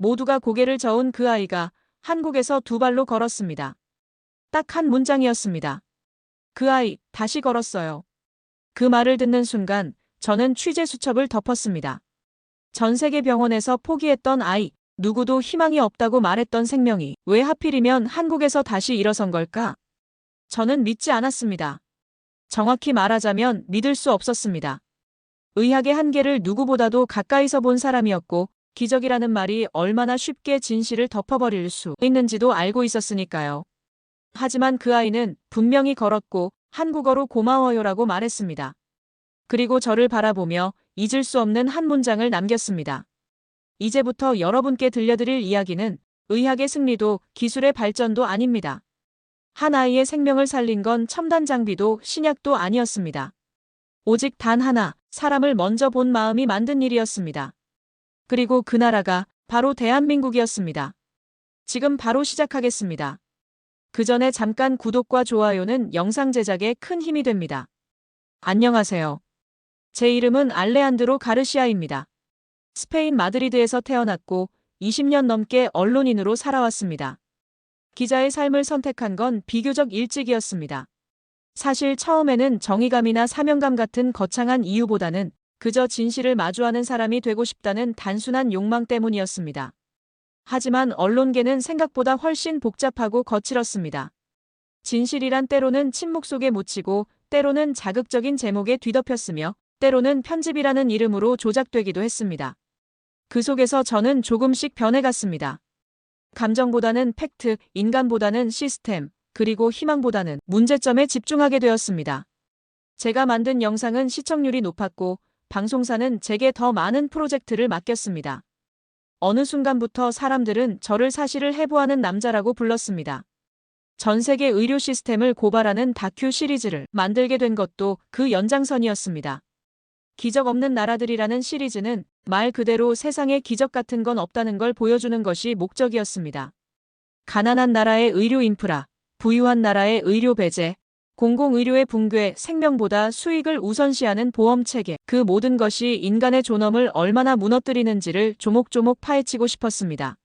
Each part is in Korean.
모두가 고개를 저은 그 아이가 한국에서 두 발로 걸었습니다. 딱 한 문장이었습니다. 그 아이, 다시 걸었어요. 그 말을 듣는 순간 저는 취재 수첩을 덮었습니다. 전 세계 병원에서 포기했던 아이, 누구도 희망이 없다고 말했던 생명이 왜 하필이면 한국에서 다시 일어선 걸까? 저는 믿지 않았습니다. 정확히 말하자면 믿을 수 없었습니다. 의학의 한계를 누구보다도 가까이서 본 사람이었고 기적이라는 말이 얼마나 쉽게 진실을 덮어버릴 수 있는지도 알고 있었으니까요. 하지만 그 아이는 분명히 걸었고 한국어로 고마워요라고 말했습니다. 그리고 저를 바라보며 잊을 수 없는 한 문장을 남겼습니다. 이제부터 여러분께 들려드릴 이야기는 의학의 승리도 기술의 발전도 아닙니다. 한 아이의 생명을 살린 건 첨단 장비도 신약도 아니었습니다. 오직 단 하나, 사람을 먼저 본 마음이 만든 일이었습니다. 그리고 그 나라가 바로 대한민국이었습니다. 지금 바로 시작하겠습니다. 그 전에 잠깐 구독과 좋아요는 영상 제작에 큰 힘이 됩니다. 안녕하세요. 제 이름은 알레한드로 가르시아입니다. 스페인 마드리드에서 태어났고 20년 넘게 언론인으로 살아왔습니다. 기자의 삶을 선택한 건 비교적 일찍이었습니다. 사실 처음에는 정의감이나 사명감 같은 거창한 이유보다는 그저 진실을 마주하는 사람이 되고 싶다는 단순한 욕망 때문이었습니다. 하지만 언론계는 생각보다 훨씬 복잡하고 거칠었습니다. 진실이란 때로는 침묵 속에 묻히고 때로는 자극적인 제목에 뒤덮였으며 때로는 편집이라는 이름으로 조작되기도 했습니다. 그 속에서 저는 조금씩 변해갔습니다. 감정보다는 팩트, 인간보다는 시스템, 그리고 희망보다는 문제점에 집중하게 되었습니다. 제가 만든 영상은 시청률이 높았고 방송사는 제게 더 많은 프로젝트를 맡겼습니다. 어느 순간부터 사람들은 저를 사실을 해부하는 남자라고 불렀습니다. 전 세계 의료 시스템을 고발하는 다큐 시리즈를 만들게 된 것도 그 연장선이었습니다. 기적 없는 나라들이라는 시리즈는 말 그대로 세상에 기적 같은 건 없다는 걸 보여주는 것이 목적이었습니다. 가난한 나라의 의료 인프라, 부유한 나라의 의료 배제, 공공의료의 붕괴, 생명보다 수익을 우선시하는 보험체계, 그 모든 것이 인간의 존엄을 얼마나 무너뜨리는지를 조목조목 파헤치고 싶었습니다.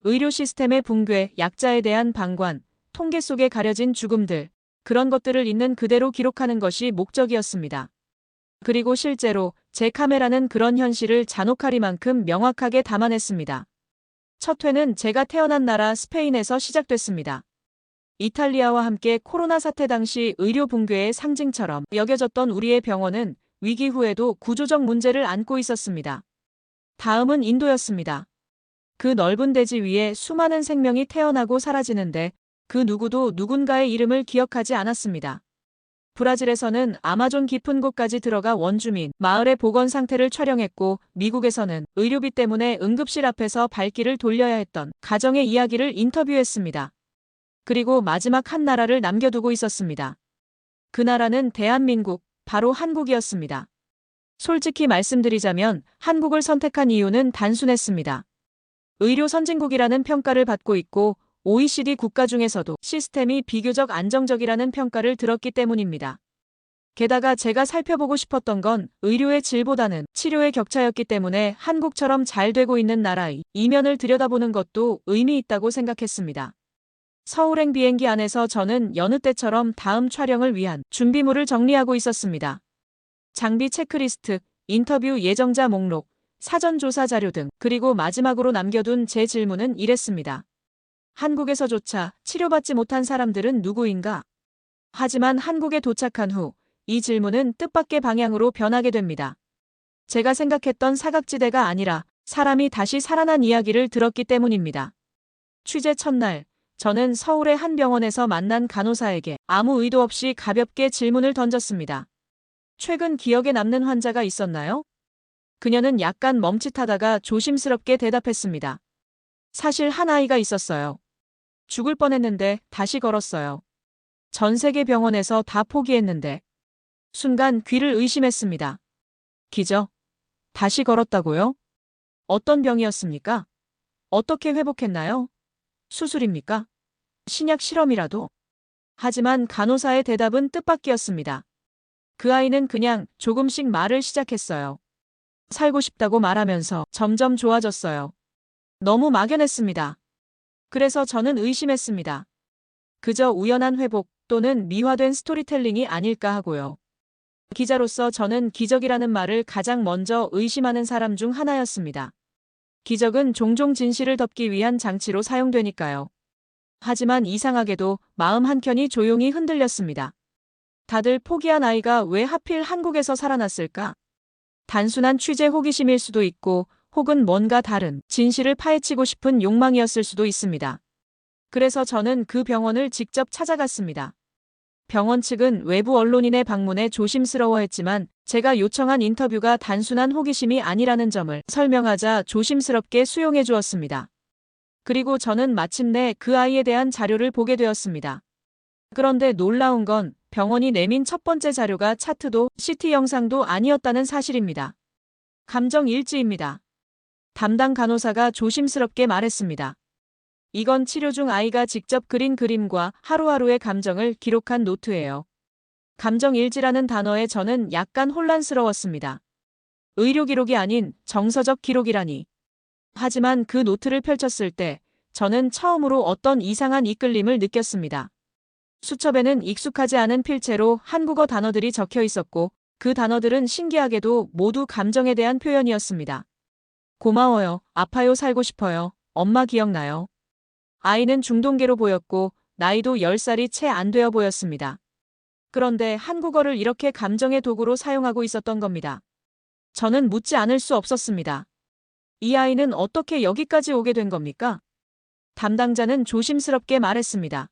의료 시스템의 붕괴, 약자에 대한 방관, 통계 속에 가려진 죽음들, 그런 것들을 있는 그대로 기록하는 것이 목적이었습니다. 그리고 실제로 제 카메라는 그런 현실을 잔혹하리만큼 명확하게 담아냈습니다. 첫 회는 제가 태어난 나라 스페인에서 시작됐습니다. 이탈리아와 함께 코로나 사태 당시 의료 붕괴의 상징처럼 여겨졌던 우리의 병원은 위기 후에도 구조적 문제를 안고 있었습니다. 다음은 인도였습니다. 그 넓은 대지 위에 수많은 생명이 태어나고 사라지는데 그 누구도 누군가의 이름을 기억하지 않았습니다. 브라질에서는 아마존 깊은 곳까지 들어가 원주민, 마을의 보건 상태를 촬영했고 미국에서는 의료비 때문에 응급실 앞에서 발길을 돌려야 했던 가정의 이야기를 인터뷰했습니다. 그리고 마지막 한 나라를 남겨두고 있었습니다. 그 나라는 대한민국, 바로 한국이었습니다. 솔직히 말씀드리자면 한국을 선택한 이유는 단순했습니다. 의료 선진국이라는 평가를 받고 있고 OECD 국가 중에서도 시스템이 비교적 안정적이라는 평가를 들었기 때문입니다. 게다가 제가 살펴보고 싶었던 건 의료의 질보다는 치료의 격차였기 때문에 한국처럼 잘 되고 있는 나라의 이면을 들여다보는 것도 의미 있다고 생각했습니다. 서울행 비행기 안에서 저는 여느 때처럼 다음 촬영을 위한 준비물을 정리하고 있었습니다. 장비 체크리스트, 인터뷰 예정자 목록, 사전 조사 자료 등, 그리고 마지막으로 남겨둔 제 질문은 이랬습니다. 한국에서조차 치료받지 못한 사람들은 누구인가? 하지만 한국에 도착한 후 이 질문은 뜻밖의 방향으로 변하게 됩니다. 제가 생각했던 사각지대가 아니라 사람이 다시 살아난 이야기를 들었기 때문입니다. 취재 첫날, 저는 서울의 한 병원에서 만난 간호사에게 아무 의도 없이 가볍게 질문을 던졌습니다. 최근 기억에 남는 환자가 있었나요? 그녀는 약간 멈칫하다가 조심스럽게 대답했습니다. 사실 한 아이가 있었어요. 죽을 뻔했는데 다시 걸었어요. 전 세계 병원에서 다 포기했는데. 순간 귀를 의심했습니다. 기적? 다시 걸었다고요? 어떤 병이었습니까? 어떻게 회복했나요? 수술입니까? 신약 실험이라도? 하지만 간호사의 대답은 뜻밖이었습니다. 그 아이는 그냥 조금씩 말을 시작했어요. 살고 싶다고 말하면서 점점 좋아졌어요. 너무 막연했습니다. 그래서 저는 의심했습니다. 그저 우연한 회복 또는 미화된 스토리텔링이 아닐까 하고요. 기자로서 저는 기적이라는 말을 가장 먼저 의심하는 사람 중 하나였습니다. 기적은 종종 진실을 덮기 위한 장치로 사용되니까요. 하지만 이상하게도 마음 한켠이 조용히 흔들렸습니다. 다들 포기한 아이가 왜 하필 한국에서 살아났을까? 단순한 취재 호기심일 수도 있고 혹은 뭔가 다른 진실을 파헤치고 싶은 욕망이었을 수도 있습니다. 그래서 저는 그 병원을 직접 찾아갔습니다. 병원 측은 외부 언론인의 방문에 조심스러워했지만 제가 요청한 인터뷰가 단순한 호기심이 아니라는 점을 설명하자 조심스럽게 수용해 주었습니다. 그리고 저는 마침내 그 아이에 대한 자료를 보게 되었습니다. 그런데 놀라운 건 병원이 내민 첫 번째 자료가 차트도 CT 영상도 아니었다는 사실입니다. 감정 일지입니다. 담당 간호사가 조심스럽게 말했습니다. 이건 치료 중 아이가 직접 그린 그림과 하루하루의 감정을 기록한 노트예요. 감정일지라는 단어에 저는 약간 혼란스러웠습니다. 의료 기록이 아닌 정서적 기록이라니. 하지만 그 노트를 펼쳤을 때 저는 처음으로 어떤 이상한 이끌림을 느꼈습니다. 수첩에는 익숙하지 않은 필체로 한국어 단어들이 적혀 있었고 그 단어들은 신기하게도 모두 감정에 대한 표현이었습니다. 고마워요. 아파요. 살고 싶어요. 엄마 기억나요. 아이는 중동계로 보였고 나이도 10살이 채 안 되어 보였습니다. 그런데 한국어를 이렇게 감정의 도구로 사용하고 있었던 겁니다. 저는 묻지 않을 수 없었습니다. 이 아이는 어떻게 여기까지 오게 된 겁니까? 담당자는 조심스럽게 말했습니다.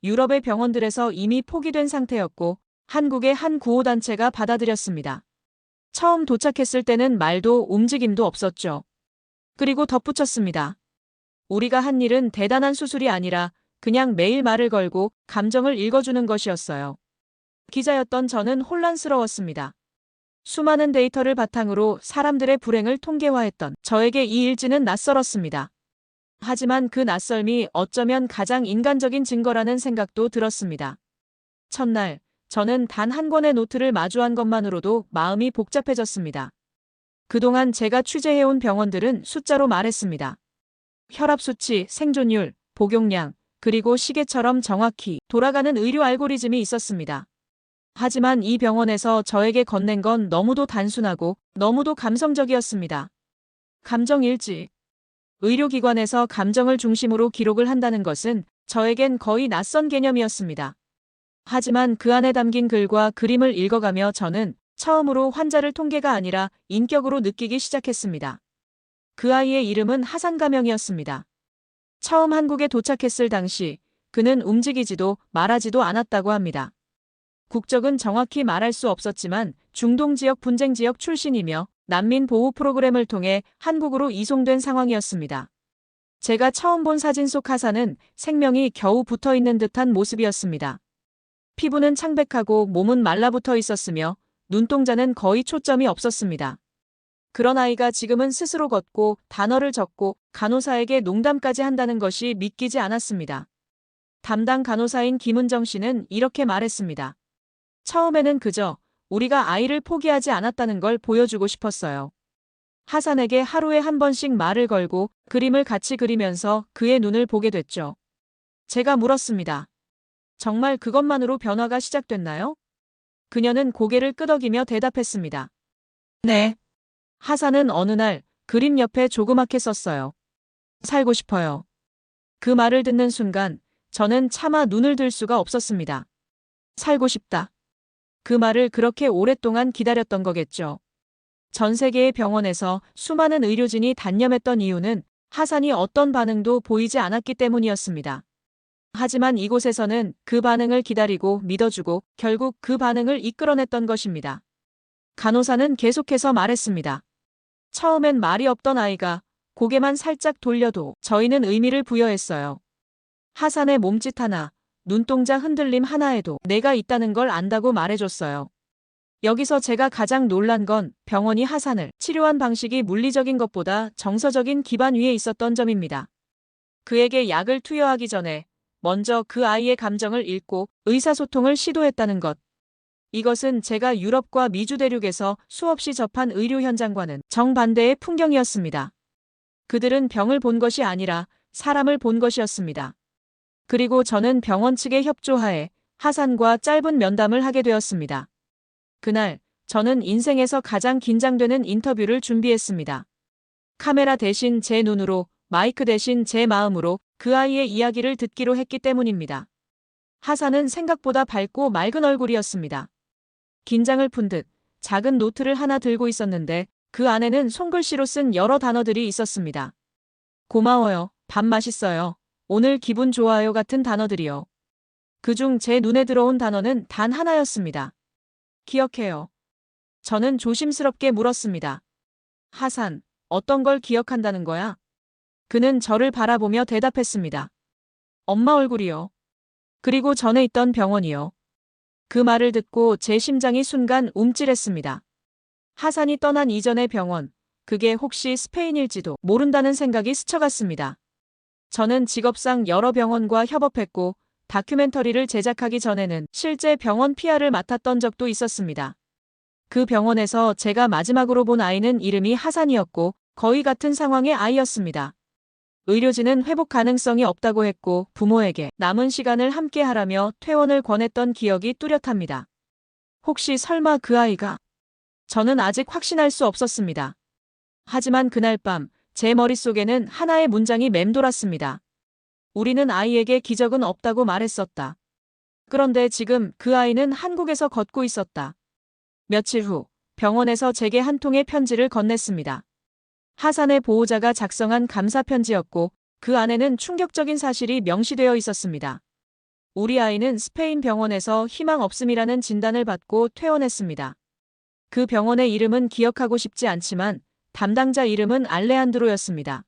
유럽의 병원들에서 이미 포기된 상태였고 한국의 한 구호단체가 받아들였습니다. 처음 도착했을 때는 말도 움직임도 없었죠. 그리고 덧붙였습니다. 우리가 한 일은 대단한 수술이 아니라 그냥 매일 말을 걸고 감정을 읽어주는 것이었어요. 기자였던 저는 혼란스러웠습니다. 수많은 데이터를 바탕으로 사람들의 불행을 통계화했던 저에게 이 일지는 낯설었습니다. 하지만 그 낯설미 어쩌면 가장 인간적인 증거라는 생각도 들었습니다. 첫날, 저는 단 한 권의 노트를 마주한 것만으로도 마음이 복잡해졌습니다. 그동안 제가 취재해온 병원들은 숫자로 말했습니다. 혈압 수치, 생존율, 복용량, 그리고 시계처럼 정확히 돌아가는 의료 알고리즘이 있었습니다. 하지만 이 병원에서 저에게 건넨 건 너무도 단순하고 너무도 감성적이었습니다. 감정일지. 의료기관에서 감정을 중심으로 기록을 한다는 것은 저에겐 거의 낯선 개념이었습니다. 하지만 그 안에 담긴 글과 그림을 읽어가며 저는 처음으로 환자를 통계가 아니라 인격으로 느끼기 시작했습니다. 그 아이의 이름은 하산 가명이었습니다. 처음 한국에 도착했을 당시 그는 움직이지도 말하지도 않았다고 합니다. 국적은 정확히 말할 수 없었지만 중동 지역 분쟁 지역 출신이며 난민 보호 프로그램을 통해 한국으로 이송된 상황이었습니다. 제가 처음 본 사진 속 하산은 생명이 겨우 붙어 있는 듯한 모습이었습니다. 피부는 창백하고 몸은 말라붙어 있었으며 눈동자는 거의 초점이 없었습니다. 그런 아이가 지금은 스스로 걷고 단어를 적고 간호사에게 농담까지 한다는 것이 믿기지 않았습니다. 담당 간호사인 김은정 씨는 이렇게 말했습니다. 처음에는 그저 우리가 아이를 포기하지 않았다는 걸 보여주고 싶었어요. 하산에게 하루에 한 번씩 말을 걸고 그림을 같이 그리면서 그의 눈을 보게 됐죠. 제가 물었습니다. 정말 그것만으로 변화가 시작됐나요? 그녀는 고개를 끄덕이며 대답했습니다. 네. 하산은 어느 날 그림 옆에 조그맣게 썼어요. 살고 싶어요. 그 말을 듣는 순간 저는 차마 눈을 들 수가 없었습니다. 살고 싶다. 그 말을 그렇게 오랫동안 기다렸던 거겠죠. 전 세계의 병원에서 수많은 의료진이 단념했던 이유는 하산이 어떤 반응도 보이지 않았기 때문이었습니다. 하지만 이곳에서는 그 반응을 기다리고 믿어주고 결국 그 반응을 이끌어냈던 것입니다. 간호사는 계속해서 말했습니다. 처음엔 말이 없던 아이가 고개만 살짝 돌려도 저희는 의미를 부여했어요. 하산의 몸짓 하나, 눈동자 흔들림 하나에도 내가 있다는 걸 안다고 말해줬어요. 여기서 제가 가장 놀란 건 병원이 하산을 치료한 방식이 물리적인 것보다 정서적인 기반 위에 있었던 점입니다. 그에게 약을 투여하기 전에 먼저 그 아이의 감정을 읽고 의사소통을 시도했다는 것. 이것은 제가 유럽과 미주 대륙에서 수없이 접한 의료 현장과는 정반대의 풍경이었습니다. 그들은 병을 본 것이 아니라 사람을 본 것이었습니다. 그리고 저는 병원 측의 협조하에 하산과 짧은 면담을 하게 되었습니다. 그날 저는 인생에서 가장 긴장되는 인터뷰를 준비했습니다. 카메라 대신 제 눈으로, 마이크 대신 제 마음으로 그 아이의 이야기를 듣기로 했기 때문입니다. 하산은 생각보다 밝고 맑은 얼굴이었습니다. 긴장을 푼 듯 작은 노트를 하나 들고 있었는데 그 안에는 손글씨로 쓴 여러 단어들이 있었습니다. 고마워요. 밥 맛있어요. 오늘 기분 좋아요 같은 단어들이요. 그중 제 눈에 들어온 단어는 단 하나였습니다. 기억해요. 저는 조심스럽게 물었습니다. 하산, 어떤 걸 기억한다는 거야? 그는 저를 바라보며 대답했습니다. 엄마 얼굴이요. 그리고 전에 있던 병원이요. 그 말을 듣고 제 심장이 순간 움찔했습니다. 하산이 떠난 이전의 병원, 그게 혹시 스페인일지도 모른다는 생각이 스쳐갔습니다. 저는 직업상 여러 병원과 협업했고 다큐멘터리를 제작하기 전에는 실제 병원 PR을 맡았던 적도 있었습니다. 그 병원에서 제가 마지막으로 본 아이는 이름이 하산이었고 거의 같은 상황의 아이였습니다. 의료진은 회복 가능성이 없다고 했고 부모에게 남은 시간을 함께 하라며 퇴원을 권했던 기억이 뚜렷합니다. 혹시 설마 그 아이가? 저는 아직 확신할 수 없었습니다. 하지만 그날 밤 제 머릿속에는 하나의 문장이 맴돌았습니다. 우리는 아이에게 기적은 없다고 말했었다. 그런데 지금 그 아이는 한국에서 걷고 있었다. 며칠 후 병원에서 제게 한 통의 편지를 건넸습니다. 하산의 보호자가 작성한 감사 편지였고 그 안에는 충격적인 사실이 명시되어 있었습니다. 우리 아이는 스페인 병원에서 희망 없음이라는 진단을 받고 퇴원했습니다. 그 병원의 이름은 기억하고 싶지 않지만 담당자 이름은 알레한드로였습니다.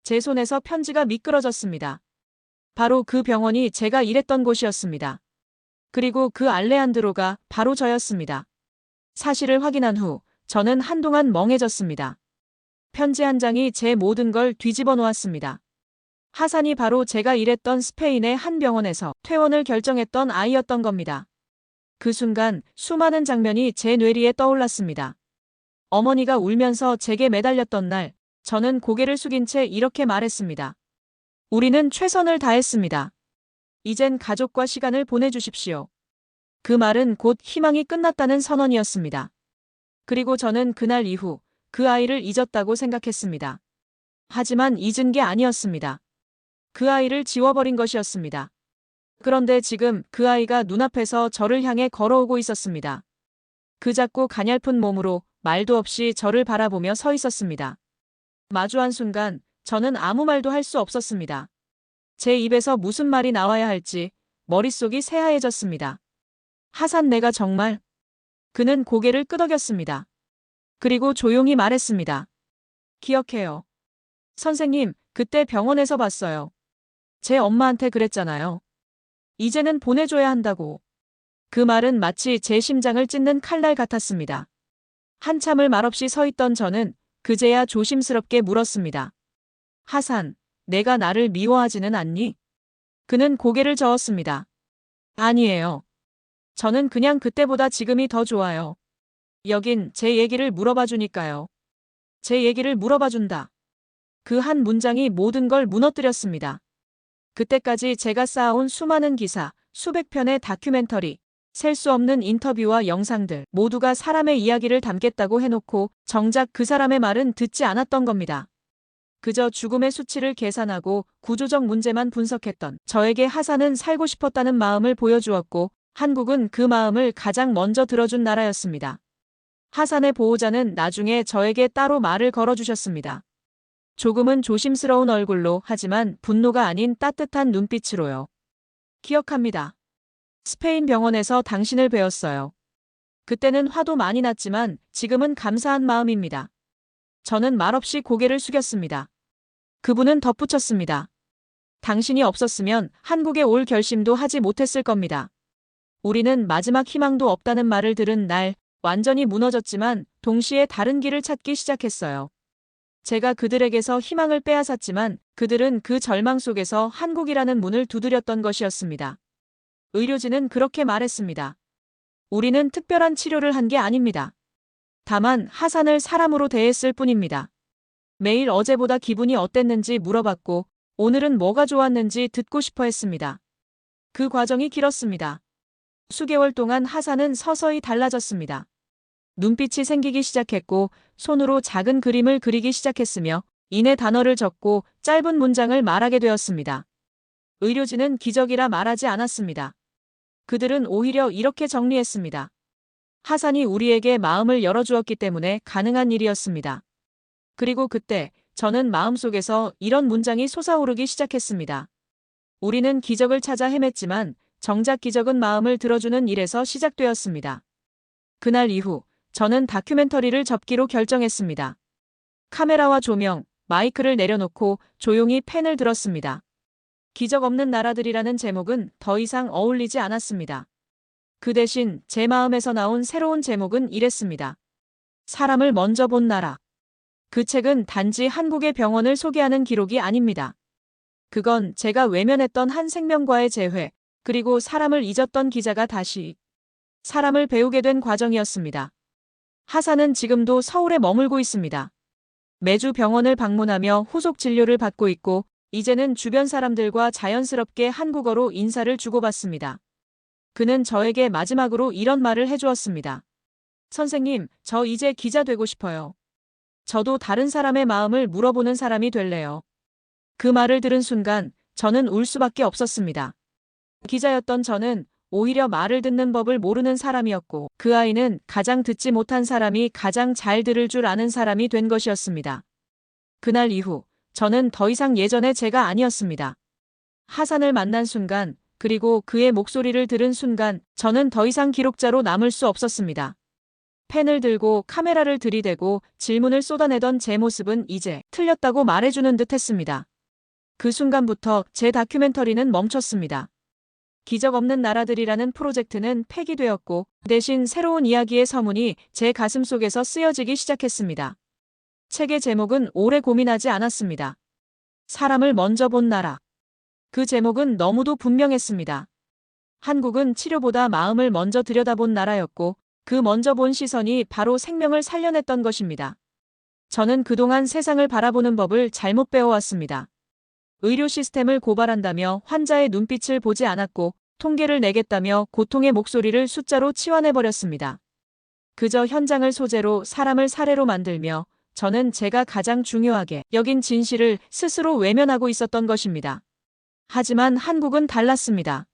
제 손에서 편지가 미끄러졌습니다. 바로 그 병원이 제가 일했던 곳이었습니다. 그리고 그 알레한드로가 바로 저였습니다. 사실을 확인한 후 저는 한동안 멍해졌습니다. 편지 한 장이 제 모든 걸 뒤집어 놓았습니다. 하산이 바로 제가 일했던 스페인의 한 병원에서 퇴원을 결정했던 아이였던 겁니다. 그 순간 수많은 장면이 제 뇌리에 떠올랐습니다. 어머니가 울면서 제게 매달렸던 날, 저는 고개를 숙인 채 이렇게 말했습니다. 우리는 최선을 다했습니다. 이젠 가족과 시간을 보내주십시오. 그 말은 곧 희망이 끝났다는 선언이었습니다. 그리고 저는 그날 이후 그 아이를 잊었다고 생각했습니다. 하지만 잊은 게 아니었습니다. 그 아이를 지워버린 것이었습니다. 그런데 지금 그 아이가 눈앞에서 저를 향해 걸어오고 있었습니다. 그 작고 가냘픈 몸으로 말도 없이 저를 바라보며 서 있었습니다. 마주한 순간 저는 아무 말도 할 수 없었습니다. 제 입에서 무슨 말이 나와야 할지 머릿속이 새하얘졌습니다. 하산 내가 정말... 그는 고개를 끄덕였습니다. 그리고 조용히 말했습니다. 기억해요. 선생님, 그때 병원에서 봤어요. 제 엄마한테 그랬잖아요. 이제는 보내줘야 한다고. 그 말은 마치 제 심장을 찢는 칼날 같았습니다. 한참을 말없이 서 있던 저는 그제야 조심스럽게 물었습니다. 하산, 내가 나를 미워하지는 않니? 그는 고개를 저었습니다. 아니에요. 저는 그냥 그때보다 지금이 더 좋아요. 여긴 제 얘기를 물어봐 주니까요. 제 얘기를 물어봐 준다. 그 한 문장이 모든 걸 무너뜨렸습니다. 그때까지 제가 쌓아온 수많은 기사, 수백 편의 다큐멘터리, 셀 수 없는 인터뷰와 영상들 모두가 사람의 이야기를 담겠다고 해놓고 정작 그 사람의 말은 듣지 않았던 겁니다. 그저 죽음의 수치를 계산하고 구조적 문제만 분석했던 저에게 하산은 살고 싶었다는 마음을 보여주었고 한국은 그 마음을 가장 먼저 들어준 나라였습니다. 하산의 보호자는 나중에 저에게 따로 말을 걸어주셨습니다. 조금은 조심스러운 얼굴로 하지만 분노가 아닌 따뜻한 눈빛으로요. 기억합니다. 스페인 병원에서 당신을 뵈었어요. 그때는 화도 많이 났지만 지금은 감사한 마음입니다. 저는 말없이 고개를 숙였습니다. 그분은 덧붙였습니다. 당신이 없었으면 한국에 올 결심도 하지 못했을 겁니다. 우리는 마지막 희망도 없다는 말을 들은 날 완전히 무너졌지만 동시에 다른 길을 찾기 시작했어요. 제가 그들에게서 희망을 빼앗았지만 그들은 그 절망 속에서 한국이라는 문을 두드렸던 것이었습니다. 의료진은 그렇게 말했습니다. 우리는 특별한 치료를 한 게 아닙니다. 다만 하산을 사람으로 대했을 뿐입니다. 매일 어제보다 기분이 어땠는지 물어봤고 오늘은 뭐가 좋았는지 듣고 싶어 했습니다. 그 과정이 길었습니다. 수개월 동안 하사는 서서히 달라졌습니다. 눈빛이 생기기 시작했고 손으로 작은 그림을 그리기 시작했으며 이내 단어를 적고 짧은 문장을 말하게 되었습니다. 의료진은 기적이라 말하지 않았습니다. 그들은 오히려 이렇게 정리했습니다. 하산이 우리에게 마음을 열어주었기 때문에 가능한 일이었습니다. 그리고 그때 저는 마음속에서 이런 문장이 솟아오르기 시작했습니다. 우리는 기적을 찾아 헤맸지만 정작 기적은 마음을 들어주는 일에서 시작되었습니다. 그날 이후 저는 다큐멘터리를 접기로 결정했습니다. 카메라와 조명, 마이크를 내려놓고 조용히 펜을 들었습니다. 기적 없는 나라들이라는 제목은 더 이상 어울리지 않았습니다. 그 대신 제 마음에서 나온 새로운 제목은 이랬습니다. 사람을 먼저 본 나라. 그 책은 단지 한국의 병원을 소개하는 기록이 아닙니다. 그건 제가 외면했던 한 생명과의 재회, 그리고 사람을 잊었던 기자가 다시 사람을 배우게 된 과정이었습니다. 하사는 지금도 서울에 머물고 있습니다. 매주 병원을 방문하며 후속 진료를 받고 있고 이제는 주변 사람들과 자연스럽게 한국어로 인사를 주고받습니다. 그는 저에게 마지막으로 이런 말을 해주었습니다. 선생님, 저 이제 기자 되고 싶어요. 저도 다른 사람의 마음을 물어보는 사람이 될래요. 그 말을 들은 순간 저는 울 수밖에 없었습니다. 기자였던 저는 오히려 말을 듣는 법을 모르는 사람이었고 그 아이는 가장 듣지 못한 사람이 가장 잘 들을 줄 아는 사람이 된 것이었습니다. 그날 이후 저는 더 이상 예전의 제가 아니었습니다. 하산을 만난 순간 그리고 그의 목소리를 들은 순간 저는 더 이상 기록자로 남을 수 없었습니다. 펜을 들고 카메라를 들이대고 질문을 쏟아내던 제 모습은 이제 틀렸다고 말해주는 듯 했습니다. 그 순간부터 제 다큐멘터리는 멈췄습니다. 기적 없는 나라들이라는 프로젝트는 폐기되었고 대신 새로운 이야기의 서문이 제 가슴 속에서 쓰여지기 시작했습니다. 책의 제목은 오래 고민하지 않았습니다. 사람을 먼저 본 나라. 그 제목은 너무도 분명했습니다. 한국은 치료보다 마음을 먼저 들여다본 나라였고 그 먼저 본 시선이 바로 생명을 살려냈던 것입니다. 저는 그동안 세상을 바라보는 법을 잘못 배워왔습니다. 의료 시스템을 고발한다며 환자의 눈빛을 보지 않았고 통계를 내겠다며 고통의 목소리를 숫자로 치환해버렸습니다. 그저 현장을 소재로 사람을 사례로 만들며 저는 제가 가장 중요하게 여긴 진실을 스스로 외면하고 있었던 것입니다. 하지만 한국은 달랐습니다.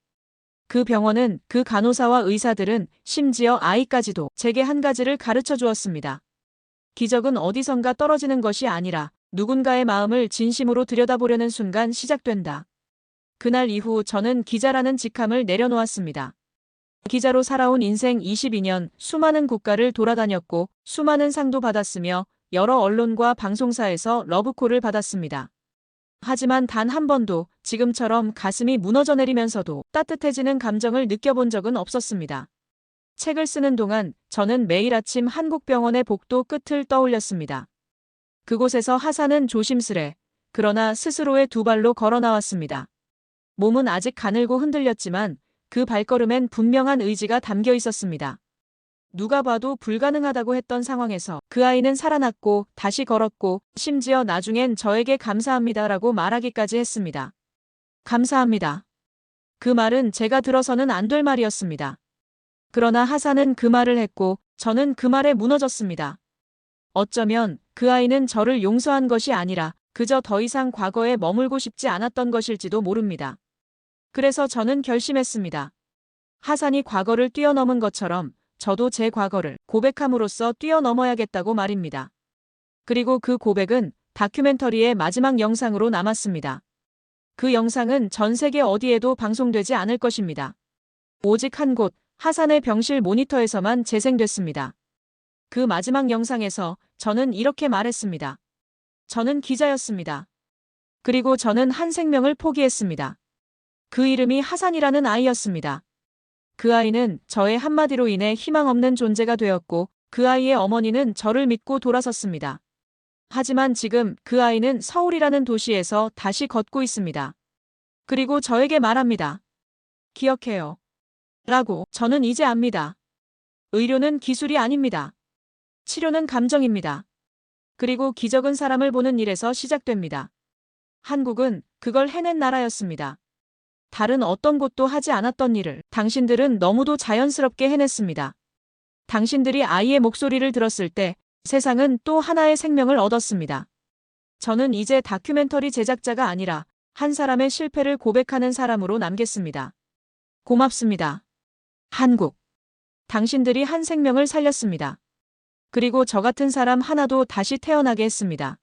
그 병원은, 그 간호사와 의사들은, 심지어 아이까지도 제게 한 가지를 가르쳐 주었습니다. 기적은 어디선가 떨어지는 것이 아니라 누군가의 마음을 진심으로 들여다보려는 순간 시작된다. 그날 이후 저는 기자라는 직함을 내려놓았습니다. 기자로 살아온 인생 22년 수많은 국가를 돌아다녔고 수많은 상도 받았으며 여러 언론과 방송사에서 러브콜을 받았습니다. 하지만 단 한 번도 지금처럼 가슴이 무너져 내리면서도 따뜻해지는 감정을 느껴본 적은 없었습니다. 책을 쓰는 동안 저는 매일 아침 한국병원의 복도 끝을 떠올렸습니다. 그곳에서 하사는 조심스레 그러나 스스로의 두 발로 걸어 나왔습니다. 몸은 아직 가늘고 흔들렸지만 그 발걸음엔 분명한 의지가 담겨 있었습니다. 누가 봐도 불가능하다고 했던 상황에서 그 아이는 살아났고 다시 걸었고 심지어 나중엔 저에게 감사합니다라고 말하기까지 했습니다. 감사합니다. 그 말은 제가 들어서는 안 될 말이었습니다. 그러나 하사는 그 말을 했고 저는 그 말에 무너졌습니다. 어쩌면 그 아이는 저를 용서한 것이 아니라 그저 더 이상 과거에 머물고 싶지 않았던 것일지도 모릅니다. 그래서 저는 결심했습니다. 하산이 과거를 뛰어넘은 것처럼 저도 제 과거를 고백함으로써 뛰어넘어야겠다고 말입니다. 그리고 그 고백은 다큐멘터리의 마지막 영상으로 남았습니다. 그 영상은 전 세계 어디에도 방송되지 않을 것입니다. 오직 한 곳, 하산의 병실 모니터에서만 재생됐습니다. 그 마지막 영상에서 저는 이렇게 말했습니다. 저는 기자였습니다. 그리고 저는 한 생명을 포기했습니다. 그 이름이 하산이라는 아이였습니다. 그 아이는 저의 한마디로 인해 희망 없는 존재가 되었고 그 아이의 어머니는 저를 믿고 돌아섰습니다. 하지만 지금 그 아이는 서울이라는 도시에서 다시 걷고 있습니다. 그리고 저에게 말합니다. 기억해요. 라고 저는 이제 압니다. 의료는 기술이 아닙니다. 치료는 감정입니다. 그리고 기적은 사람을 보는 일에서 시작됩니다. 한국은 그걸 해낸 나라였습니다. 다른 어떤 곳도 하지 않았던 일을 당신들은 너무도 자연스럽게 해냈습니다. 당신들이 아이의 목소리를 들었을 때 세상은 또 하나의 생명을 얻었습니다. 저는 이제 다큐멘터리 제작자가 아니라 한 사람의 실패를 고백하는 사람으로 남겠습니다. 고맙습니다. 한국. 당신들이 한 생명을 살렸습니다. 그리고 저 같은 사람 하나도 다시 태어나게 했습니다.